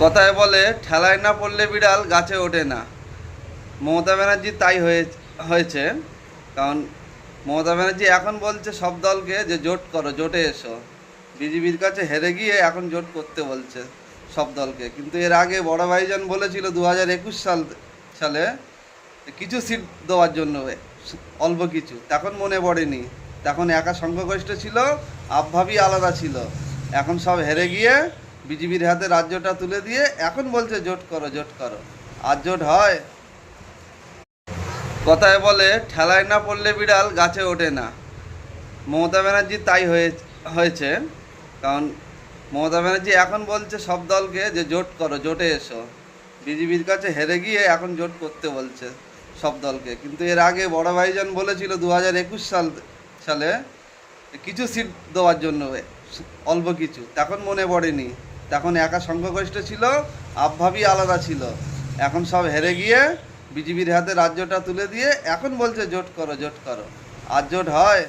কথায় বলে ঠেলায় না পড়লে বিড়াল গাছে ওঠে না। মমতা ব্যানার্জি তাই হয়েছে। কারণ মমতা ব্যানার্জি এখন বলছে সব দলকে যে জোট করো, জোটে এসো। বিজেপির কাছে হেরে গিয়ে এখন জোট করতে বলছে সব দলকে। কিন্তু এর আগে বড় ভাইজান বলেছিল 2021 সালে কিছু সিট দেওয়ার জন্য, অল্প কিছু, তখন মনে পড়েনি। তখন একা সংখ্যাগরিষ্ঠ ছিল, আবভাবই আলাদা ছিল। এখন সব হেরে গিয়ে বিজেপির হাতে রাজ্যটা তুলে দিয়ে এখন বলছে জোট করো, জোট করো। আর জোট হয়? কথায় বলে ঠেলায় না পড়লে বিড়াল গাছে ওঠে না। মমতা ব্যানার্জি তাই হয়েছে। কারণ মমতা ব্যানার্জি এখন বলছে সব দলকে যে জোট করো, জোটে এসো। বিজেপির কাছে হেরে গিয়ে এখন জোট করতে বলছে সব দলকে। কিন্তু এর আগে বড় ভাইজান বলেছিল 2021 সালে কিছু সিট দেওয়ার জন্য, অল্প কিছু, তখন মনে পড়েনি। তখন একা সংখ্যাগরিষ্ঠ ছিল, আবভাবই আলাদা ছিল। এখন সব হেরে গিয়ে বিজেপির হাতে রাজ্যটা তুলে দিয়ে এখন বলছে জোট করো, জোট করো। আর জোট হয়?